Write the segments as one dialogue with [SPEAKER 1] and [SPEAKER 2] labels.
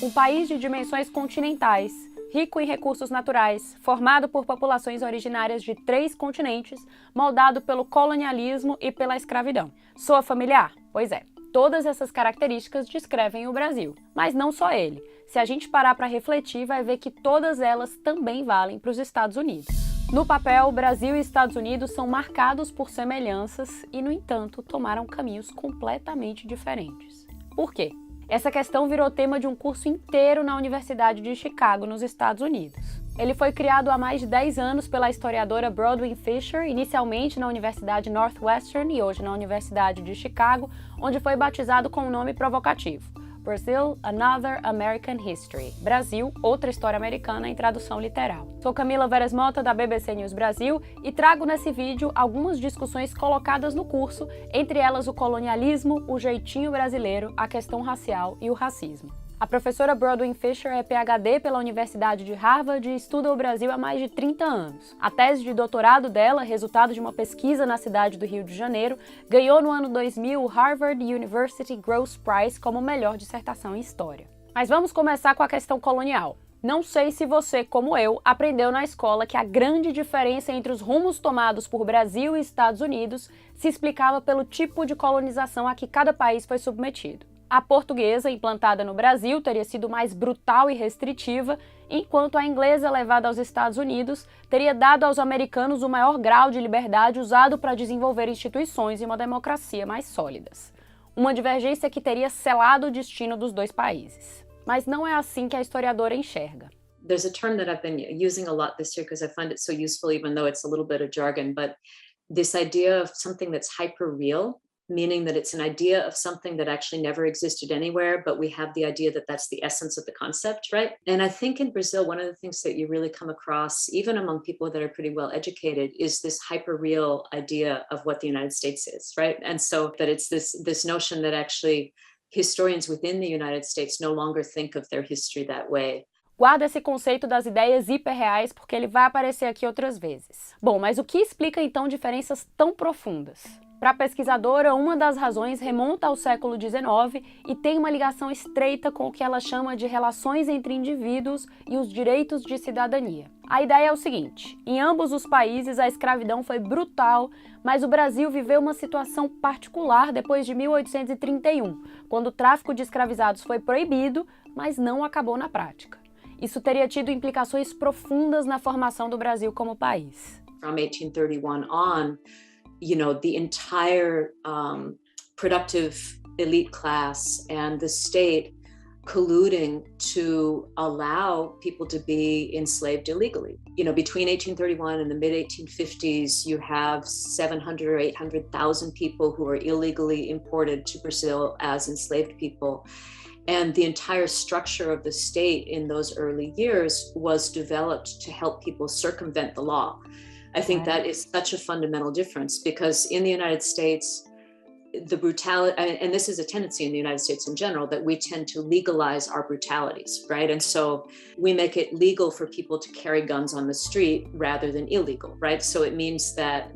[SPEAKER 1] Um país de dimensões continentais, rico em recursos naturais, formado por populações originárias de 3 continentes, moldado pelo colonialismo e pela escravidão. Soa familiar? Pois é. Todas essas características descrevem o Brasil, mas não só ele. Se a gente parar para refletir, vai ver que todas elas também valem para os Estados Unidos. No papel, Brasil e Estados Unidos são marcados por semelhanças e, no entanto, tomaram caminhos completamente diferentes. Por quê? Essa questão virou tema de um curso inteiro na Universidade de Chicago, nos Estados Unidos. Ele foi criado há mais de 10 anos pela historiadora Brodwin Fisher, inicialmente na Universidade Northwestern e hoje na Universidade de Chicago, onde foi batizado com um nome provocativo: Brazil, Another American History. Brasil, outra história americana em tradução literal. Sou Camila Veras Mota, da BBC News Brasil, e trago nesse vídeo algumas discussões colocadas no curso, entre elas o colonialismo, o jeitinho brasileiro, a questão racial e o racismo. A professora Brodwin Fisher é PhD pela Universidade de Harvard e estuda o Brasil há mais de 30 anos. A tese de doutorado dela, resultado de uma pesquisa na cidade do Rio de Janeiro, ganhou no ano 2000 o Harvard University Gross Prize como melhor dissertação em História. Mas vamos começar com a questão colonial. Não sei se você, como eu, aprendeu na escola que a grande diferença entre os rumos tomados por Brasil e Estados Unidos se explicava pelo tipo de colonização a que cada país foi submetido. A portuguesa, implantada no Brasil, teria sido mais brutal e restritiva, enquanto a inglesa, levada aos Estados Unidos, teria dado aos americanos o maior grau de liberdade usado para desenvolver instituições e uma democracia mais sólidas. Uma divergência que teria selado o destino dos dois países. Mas não é assim que a historiadora enxerga.
[SPEAKER 2] There's a term that I've been using a lot this year because I find it so useful, even though it's a little bit of jargon, but this idea of something that's hyper-real, meaning that it's an idea of something that actually never existed anywhere, but we have the idea that that's the essence of the concept, right? And I think in Brazil, one of the things that you really come across, even among people that are pretty well educated, is this hyper-real idea of what the United States is, right? And so that it's this notion that actually historians within the United States no longer think of their history that way.
[SPEAKER 1] Guarda esse conceito das ideias hiperreais porque ele vai aparecer aqui outras vezes. Bom, mas o que explica então diferenças tão profundas? Para a pesquisadora, uma das razões remonta ao século XIX e tem uma ligação estreita com o que ela chama de relações entre indivíduos e os direitos de cidadania. A ideia é o seguinte: em ambos os países a escravidão foi brutal, mas o Brasil viveu uma situação particular depois de 1831, quando o tráfico de escravizados foi proibido, mas não acabou na prática. Isso teria tido implicações profundas na formação do Brasil como país.
[SPEAKER 2] From 1831 on, you know, the entire productive elite class and the state colluding to allow people to be enslaved illegally. You know, between 1831 and the mid-1850s, you have 700 or 800,000 people who are illegally imported to Brazil as enslaved people. And the entire structure of the state in those early years was developed to help people circumvent the law. I think that is such a fundamental difference because in the United States, the brutality, and this is a tendency in the United States in general, that we tend to legalize our brutalities, right? And so we make it legal for people to carry guns on the street rather than illegal, right? So it means that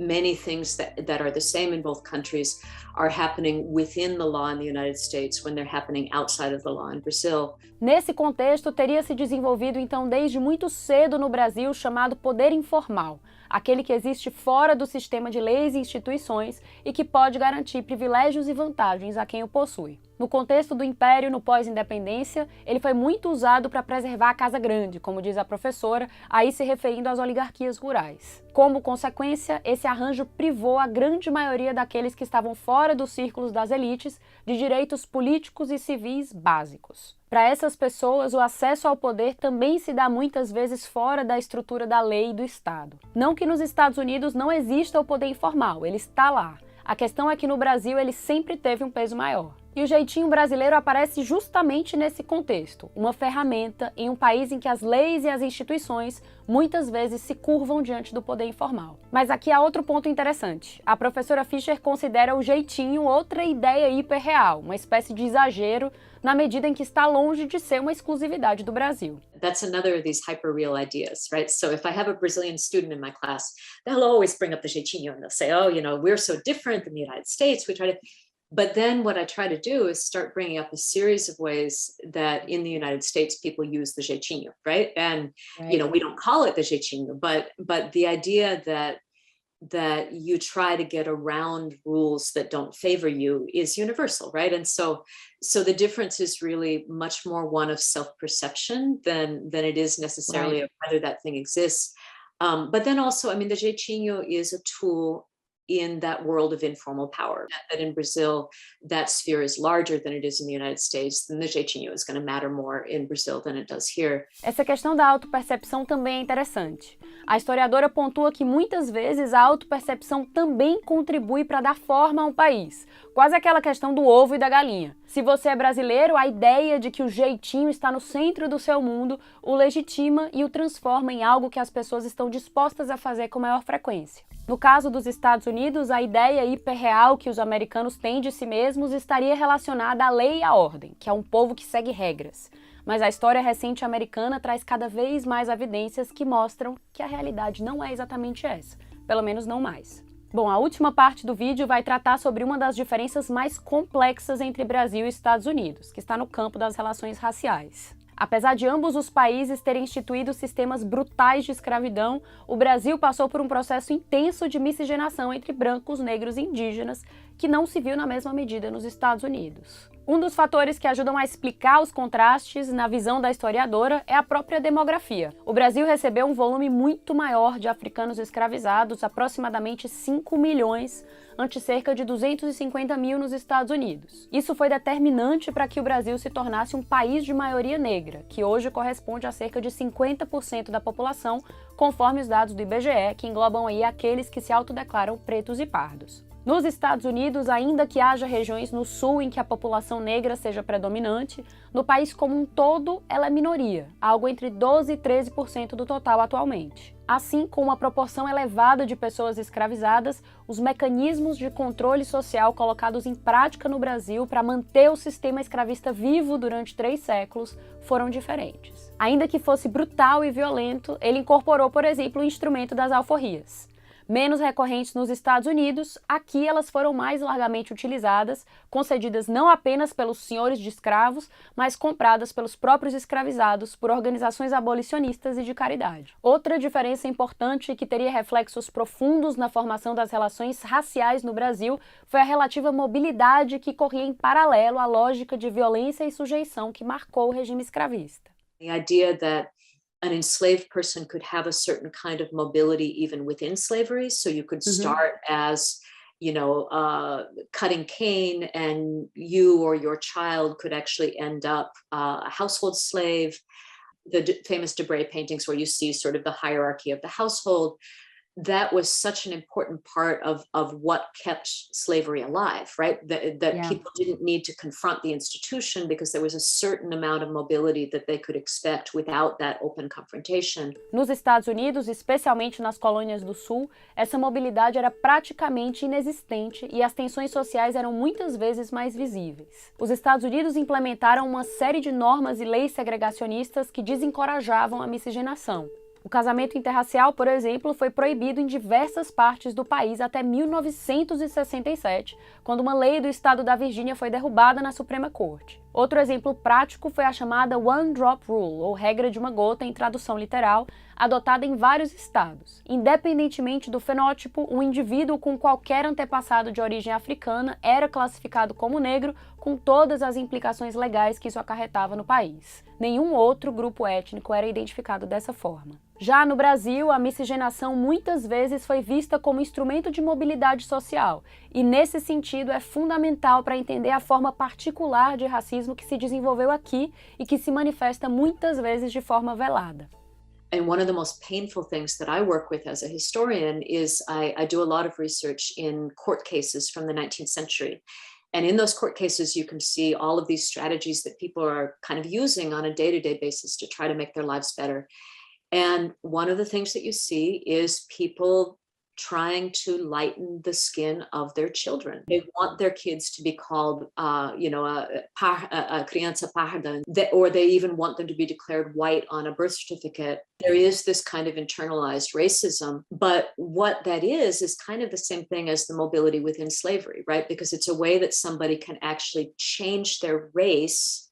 [SPEAKER 2] many things that are the same in both countries are happening within the law in the United States when they're happening outside of the law in Brazil.
[SPEAKER 1] Nesse contexto, teria se desenvolvido então desde muito cedo no Brasil o chamado poder informal, aquele que existe fora do sistema de leis e instituições e que pode garantir privilégios e vantagens a quem o possui. No contexto do Império, no pós-independência, ele foi muito usado para preservar a Casa Grande, como diz a professora, aí se referindo às oligarquias rurais. Como consequência, esse arranjo privou a grande maioria daqueles que estavam fora dos círculos das elites de direitos políticos e civis básicos. Para essas pessoas, o acesso ao poder também se dá muitas vezes fora da estrutura da lei e do Estado. Não que nos Estados Unidos não exista o poder informal, ele está lá. A questão é que no Brasil ele sempre teve um peso maior. E o jeitinho brasileiro aparece justamente nesse contexto, uma ferramenta em um país em que as leis e as instituições muitas vezes se curvam diante do poder informal. Mas aqui há outro ponto interessante. A professora Fisher considera o jeitinho outra ideia hiperreal, uma espécie de exagero, na medida em que está longe de ser uma exclusividade do Brasil.
[SPEAKER 2] That's another of these hyper-real ideas, right? So if I have a Brazilian student in my class, they'll always bring up the jeitinho and they'll say, oh, you know, we're so different than the United States. We try to... But then what I try to do is start bringing up a series of ways that in the United States people use the jeitinho, right? And
[SPEAKER 1] Right.
[SPEAKER 2] we don't call it the jeitinho, but the idea that you try to get around rules that don't favor you is universal, right? And so the difference is really much more one of self-perception than it is
[SPEAKER 1] Right.
[SPEAKER 2] necessarily of whether that thing exists. But then also, I mean, the jeitinho is a tool in that world of informal power. That in Brazil, that sphere is larger than it is in the United States, then the jeitinho is going to matter more in Brazil than it does here.
[SPEAKER 1] Essa questão da autopercepção também é interessante. A historiadora pontua que muitas vezes a autopercepção também contribui para dar forma a um país. Quase aquela questão do ovo e da galinha. Se você é brasileiro, a ideia de que o jeitinho está no centro do seu mundo o legitima e o transforma em algo que as pessoas estão dispostas a fazer com maior frequência. No caso dos Estados Unidos, a ideia hiperreal que os americanos têm de si mesmos estaria relacionada à lei e à ordem, que é um povo que segue regras. Mas a história recente americana traz cada vez mais evidências que mostram que a realidade não é exatamente essa, pelo menos não mais. Bom, a última parte do vídeo vai tratar sobre uma das diferenças mais complexas entre Brasil e Estados Unidos, que está no campo das relações raciais. Apesar de ambos os países terem instituído sistemas brutais de escravidão, o Brasil passou por um processo intenso de miscigenação entre brancos, negros e indígenas, que não se viu na mesma medida nos Estados Unidos. Um dos fatores que ajudam a explicar os contrastes, na visão da historiadora, é a própria demografia. O Brasil recebeu um volume muito maior de africanos escravizados, aproximadamente 5 milhões, ante cerca de 250 mil nos Estados Unidos. Isso foi determinante para que o Brasil se tornasse um país de maioria negra, que hoje corresponde a cerca de 50% da população, conforme os dados do IBGE, que englobam aí aqueles que se autodeclaram pretos e pardos. Nos Estados Unidos, ainda que haja regiões no sul em que a população negra seja predominante, no país como um todo ela é minoria, algo entre 12 e 13% do total atualmente. Assim, com uma proporção elevada de pessoas escravizadas, os mecanismos de controle social colocados em prática no Brasil para manter o sistema escravista vivo durante 3 séculos foram diferentes. Ainda que fosse brutal e violento, ele incorporou, por exemplo, o instrumento das alforrias. Menos recorrentes nos Estados Unidos, aqui elas foram mais largamente utilizadas, concedidas não apenas pelos senhores de escravos, mas compradas pelos próprios escravizados por organizações abolicionistas e de caridade. Outra diferença importante que teria reflexos profundos na formação das relações raciais no Brasil foi a relativa mobilidade que corria em paralelo à lógica de violência e sujeição que marcou o regime escravista.
[SPEAKER 2] The idea that an enslaved person could have a certain kind of mobility even within slavery. So you could start as, cutting cane, and you or your child could actually end up a household slave. The famous Debray paintings where you see sort of the hierarchy of the household. That was such an important part of what kept slavery alive, right? That people didn't need to confront the institution because there was a certain amount of mobility that they could expect without that open confrontation.
[SPEAKER 1] Nos Estados Unidos, especialmente nas colônias do Sul, essa mobilidade era praticamente inexistente e as tensões sociais eram muitas vezes mais visíveis. Os Estados Unidos implementaram uma série de normas e leis segregacionistas que desencorajavam a miscigenação. O casamento interracial, por exemplo, foi proibido em diversas partes do país até 1967, quando uma lei do estado da Virgínia foi derrubada na Suprema Corte. Outro exemplo prático foi a chamada One Drop Rule, ou regra de uma gota em tradução literal, adotada em vários estados. Independentemente do fenótipo, um indivíduo com qualquer antepassado de origem africana era classificado como negro, com todas as implicações legais que isso acarretava no país. Nenhum outro grupo étnico era identificado dessa forma. Já no Brasil, a miscigenação muitas vezes foi vista como instrumento de mobilidade social, e nesse sentido é fundamental para entender a forma particular de racismo que se desenvolveu aqui e que se manifesta muitas vezes de forma velada.
[SPEAKER 2] And one of the most painful things that I work with as a historian is I do a lot of research in court cases from the 19th century. And in those court cases, you can see all of these strategies that people are kind of using on a day-to-day basis to try to make their lives better. And one of the things that you see is people trying to lighten the skin of their children. They want their kids to be called, a criança parda, or they even want them to be declared white on a birth certificate. There is this kind of internalized racism, but what that is kind of the same thing as the mobility within slavery, right? Because it's a way that somebody can actually change their race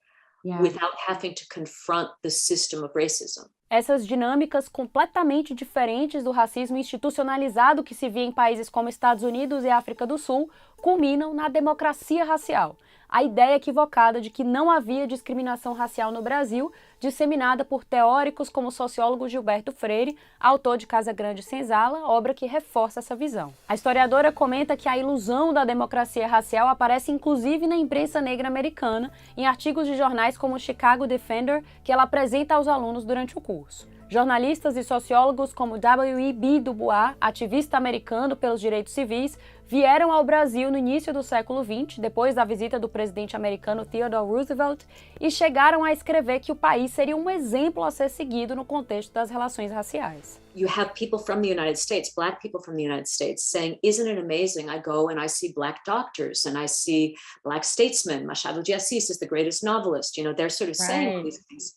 [SPEAKER 2] without having to confront the system of racism.
[SPEAKER 1] Essas dinâmicas completamente diferentes do racismo institucionalizado que se vê em países como Estados Unidos e África do Sul culminam na democracia racial, a ideia equivocada de que não havia discriminação racial no Brasil, disseminada por teóricos como o sociólogo Gilberto Freire, autor de Casa Grande Senzala, obra que reforça essa visão. A historiadora comenta que a ilusão da democracia racial aparece inclusive na imprensa negra americana, em artigos de jornais como o Chicago Defender, que ela apresenta aos alunos durante o curso. Jornalistas e sociólogos como W.E.B. Du Bois, ativista americano pelos direitos civis, vieram ao Brasil no início do século XX, depois da visita do presidente americano Theodore Roosevelt, e chegaram a escrever que o país seria um exemplo a ser seguido no contexto das relações raciais.
[SPEAKER 2] You have people from the United States, Black people from the United States, saying, isn't it amazing? I go and I see Black doctors and I see Black statesmen. Machado de Assis is the greatest novelist. They're sort of saying all these things.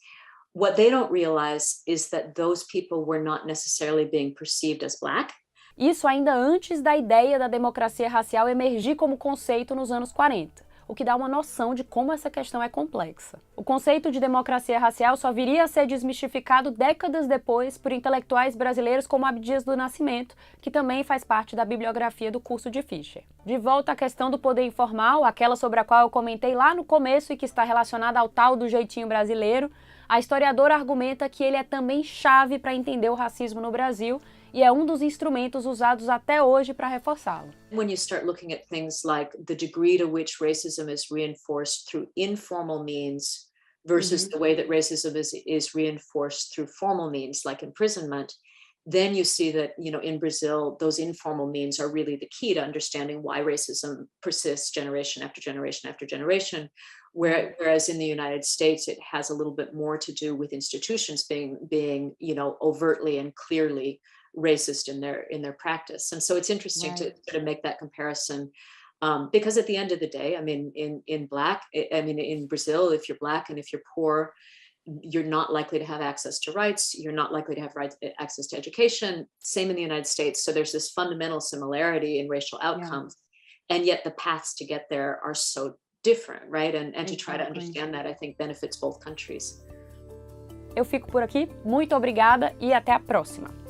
[SPEAKER 2] What they don't realize is that those people were not necessarily being perceived as Black.
[SPEAKER 1] Isso ainda antes da ideia da democracia racial emergir como conceito nos anos 40, o que dá uma noção de como essa questão é complexa. O conceito de democracia racial só viria a ser desmistificado décadas depois por intelectuais brasileiros como Abdias do Nascimento, que também faz parte da bibliografia do curso de Fischer. De volta à questão do poder informal, aquela sobre a qual eu comentei lá no começo e que está relacionada ao tal do jeitinho brasileiro, a historiadora argumenta que ele é também chave para entender o racismo no Brasil e é um dos instrumentos usados até hoje para reforçá-lo.
[SPEAKER 2] When you start looking at things like the degree to which racism is reinforced through informal means versus the way that racism is reinforced through formal means like imprisonment, then you see that, in Brazil, those informal means are really the key to understanding why racism persists generation after generation after generation. Whereas in the United States, it has a little bit more to do with institutions being overtly and clearly racist in their practice. And so it's interesting to sort of make that comparison, because at the end of the day, in Brazil, if you're Black and if you're poor, you're not likely to have access to rights. You're not likely to have access to education. Same in the United States. So there's this fundamental similarity in racial outcomes, and yet the paths to get there are so different, right? And to try to understand that, I think, benefits both countries.
[SPEAKER 1] Eu fico por aqui, muito obrigada e até a próxima!